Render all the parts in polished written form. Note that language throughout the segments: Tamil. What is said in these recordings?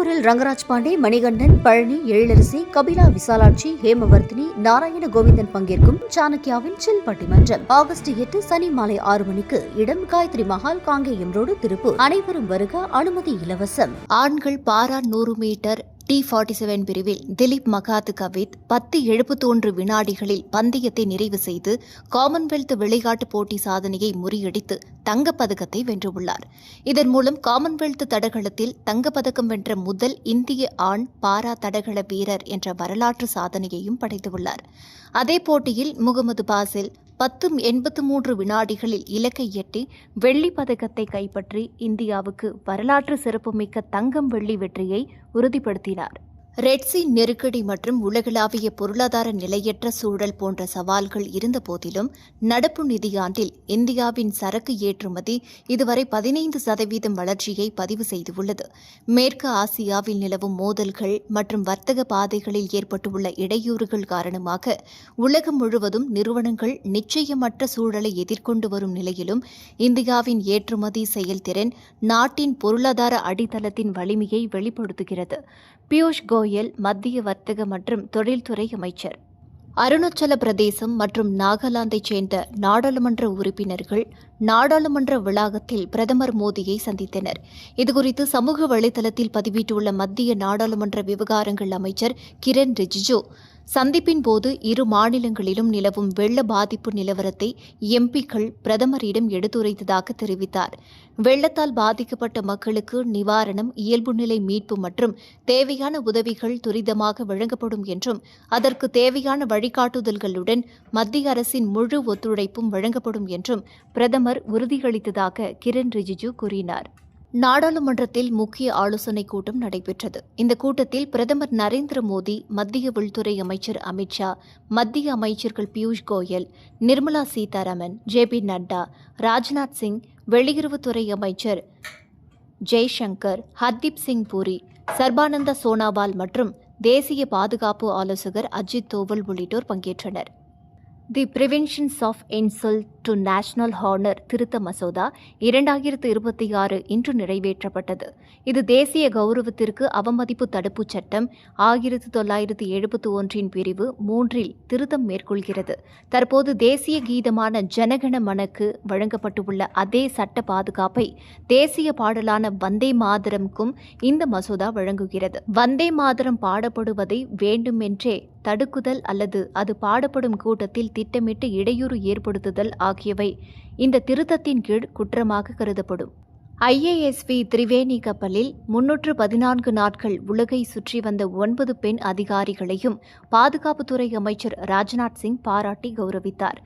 தஞ்சாவூரில் ரங்கராஜ் பாண்டே, மணிகண்டன், பழனி, எழிலரசி, கபிலா விசாலாட்சி, ஹேமவர்த்தினி, நாராயண கோவிந்தன் பங்கேற்கும் சாணக்கியாவின் சில் பட்டிமன்றம் ஆகஸ்ட் 8 சனி மாலை 6 மணிக்கு. இடம் காயத்ரி மஹால், காங்கேயம் ரோடு, திருப்பூர். அனைவரும் வருக. அனுமதி இலவசம். ஆண்கள் பாரா 100 மீட்டர் T47 பிரிவில் திலீப் மகாத் கவித் 10:71 வினாடிகளில் பந்தயத்தை நிறைவு செய்து காமன்வெல்த் விளையாட்டுப் போட்டி சாதனையை முறியடித்து தங்கப்பதக்கத்தை வென்றுள்ளார். இதன் மூலம் காமன்வெல்த் தடகளத்தில் தங்கப்பதக்கம் வென்ற முதல் இந்திய ஆண் பாரா தடகள வீரர் என்ற வரலாற்று சாதனையையும் படைத்துள்ளார். அதே போட்டியில் முகமது பாசில் 10:83 வினாடிகளில் இலக்கை எட்டி வெள்ளிப் பதக்கத்தை கைப்பற்றி இந்தியாவுக்கு வரலாற்று சிறப்புமிக்க தங்கம் வெள்ளி வெற்றியை உறுதிப்படுத்தினார். ரெட்சி நெருக்கடி மற்றும் உலகளாவிய பொருளாதார நிலையற்ற சூழல் போன்ற சவால்கள் இருந்தபோதிலும் நடப்பு நிதியாண்டில் இந்தியாவின் சரக்கு ஏற்றுமதி இதுவரை 15% வளர்ச்சியை பதிவு செய்துள்ளது. மேற்கு ஆசியாவில் நிலவும் மோதல்கள் மற்றும் வர்த்தக பாதைகளில் ஏற்பட்டுள்ள இடையூறுகள் காரணமாக உலகம் முழுவதும் நிறுவனங்கள் நிச்சயமற்ற சூழலை எதிர்கொண்டு வரும் நிலையிலும் இந்தியாவின் ஏற்றுமதி செயல்திறன் நாட்டின் பொருளாதார அடித்தளத்தின் வலிமையை வெளிப்படுத்துகிறது. பியூஷ் கோயல், மத்திய வர்த்தக மற்றும் தொழில்துறை அமைச்சர். அருணாச்சல பிரதேசம் மற்றும் நாகாலாந்தைச் சேர்ந்த நாடாளுமன்ற உறுப்பினர்கள் நாடாளுமன்ற வளாகத்தில் பிரதமர் மோடியை சந்தித்தனர். இதுகுறித்து சமூக வலைதளத்தில் பதிவிட்டுள்ள மத்திய நாடாளுமன்ற விவகாரங்கள் அமைச்சர் கிரண் ரிஜிஜு, சந்திப்பின் போது இரு மாநிலங்களிலும் நிலவும் வெள்ள பாதிப்பு நிலவரத்தை எம்பிக்கள் பிரதமரிடம் எடுத்துரைத்ததாக தெரிவித்தார். வெள்ளத்தால் பாதிக்கப்பட்ட மக்களுக்கு நிவாரணம், இயல்பு நிலை மீட்பு மற்றும் தேவையான உதவிகள் துரிதமாக வழங்கப்படும் என்றும் அதற்கு தேவையான வழிகாட்டுதல்களுடன் மத்திய அரசின் முழு ஒத்துழைப்பும் வழங்கப்படும் என்றும் பிரதமர் உறுதியளித்ததாக கிரண் ரிஜிஜு கூறினார். நாடாளுமன்றத்தில் முக்கிய ஆலோசனைக் கூட்டம் நடைபெற்றது. இந்த கூட்டத்தில் பிரதமர் நரேந்திர மோடி, மத்திய உள்துறை அமைச்சர் அமித் ஷா, மத்திய அமைச்சர்கள் பியூஷ் கோயல், நிர்மலா சீதாராமன், JP நட்டா, ராஜ்நாத் சிங், வெளியுறவுத்துறை அமைச்சர் ஜெய்சங்கர், ஹர்தீப் சிங் பூரி, சர்பானந்த சோனாவால் மற்றும் தேசிய பாதுகாப்பு ஆலோசகர் அஜித் தோவல் உள்ளிட்டோர் பங்கேற்றனர். The preventions of insult to national honour திருத்த மசோதா 2026 இன்று நிறைவேற்றப்பட்டது. இது தேசிய கௌரவத்திற்கு அவமதிப்பு தடுப்புச் சட்டம் 1971 பிரிவு 3 திருத்தம் மேற்கொள்கிறது. தற்போது தேசிய கீதமான ஜனகண மனக்கு வழங்கப்பட்டுள்ள அதே சட்ட பாதுகாப்பை தேசிய பாடலான வந்தே மாதரம்க்கும் இந்த மசோதா வழங்குகிறது. வந்தே மாதரம் பாடப்படுவதை வேண்டுமென்றே தடுக்குதல் அல்லது அது பாடப்படும் கூட்டத்தில் திட்டமிட்டு இடையூறு ஏற்படுத்துதல் ஆகியவை இந்த திருத்தத்தின் கீழ் குற்றமாக கருதப்படும். IASV திரிவேணி கப்பலில் 314 நாட்கள் உலகை சுற்றி வந்த 9 பெண் அதிகாரிகளையும் பாதுகாப்புத்துறை அமைச்சர் ராஜ்நாத் சிங் பாராட்டி கௌரவித்தார்.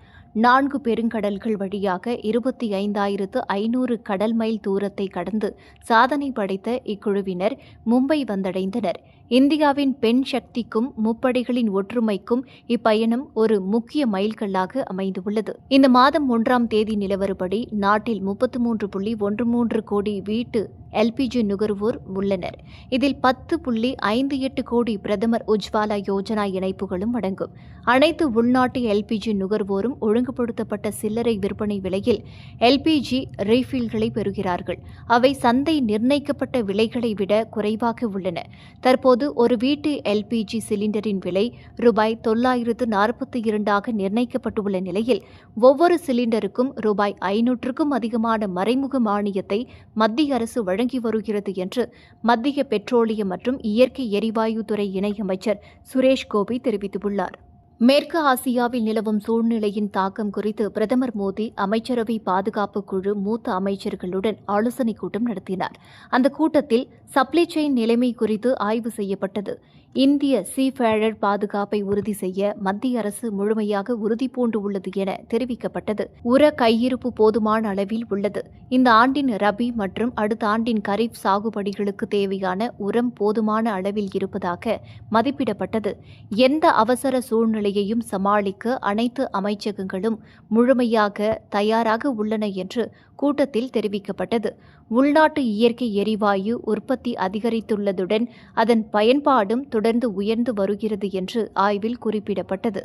4 பெருங்கடல்கள் வழியாக 25,500 கடல் மைல் தூரத்தை கடந்து சாதனை படைத்த இக்குழுவினர் மும்பை வந்தடைந்தனர். இந்தியாவின் பெண் சக்திக்கும் முப்படைகளின் ஒற்றுமைக்கும் இப்பயணம் ஒரு முக்கிய மைல்கல்லாக அமைந்துள்ளது. இந்த மாதம் 1ஆம் தேதி நிலவரப்படி நாட்டில் 33.13 கோடி வீட்டு LPG நுகர்வோர் உள்ளனர். இதில் 10.58 கோடி பிரதமர் உஜ்வாலா யோஜனா இணைப்புகளும் அடங்கும். அனைத்து உள்நாட்டு LPG நுகர்வோரும் ஒழுங்குபடுத்தப்பட்ட சில்லறை விற்பனை விலையில் LPG ரீஃபில்களை பெறுகிறார்கள். அவை சந்தை நிர்ணயிக்கப்பட்ட விலைகளை விட குறைவாக உள்ளன. தற்போது ஒரு வீட்டு LPG சிலிண்டரின் விலை ரூபாய் 942 நிர்ணயிக்கப்பட்டுள்ள நிலையில் ஒவ்வொரு சிலிண்டருக்கும் ரூபாய் 500க்கும் அதிகமான மறைமுக மானியத்தை மத்திய அரசு வழங்கி வருகிறது என்று மத்திய பெட்ரோலியம் மற்றும் இயற்கை எரிவாயு துறை இணையமைச்சர் சுரேஷ் கோபி தெரிவித்துள்ளார். மேற்கு ஆசியாவில் நிலவும் சூழ்நிலையின் தாக்கம் குறித்து பிரதமர் மோடி அமைச்சரவை பாதுகாப்பு குழு மூத்த அமைச்சர்களுடன் ஆலோசனைக் கூட்டம் நடத்தினார். அந்த கூட்டத்தில் சப்ளை செயின் நிலைமை குறித்து ஆய்வு செய்யப்பட்டது. இந்திய சீஃபேரர் பாதுகாப்பை உறுதி செய்ய மத்திய அரசு முழுமையாக உறுதிபூண்டு உள்ளது என தெரிவிக்கப்பட்டது. உர கையிருப்பு போதுமான அளவில் உள்ளது. இந்த ஆண்டின் ரபி மற்றும் அடுத்த ஆண்டின் கரீப் சாகுபடிகளுக்கு தேவையான உரம் போதுமான அளவில் இருப்பதாக மதிப்பிடப்பட்டது. எந்த அவசர சூழ்நிலையையும் சமாளிக்க அனைத்து அமைச்சகங்களும் முழுமையாக தயாராக உள்ளன என்று கூட்டத்தில் தெரிவிக்கப்பட்டது. உள்நாட்டு இயற்கை எரிவாயு உற்பத்தி அதிகரித்துள்ளதுடன் அதன் பயன்பாடும் தொடர்ந்து உயர்ந்து வருகிறது என்று ஆய்வில் குறிப்பிடப்பட்டது.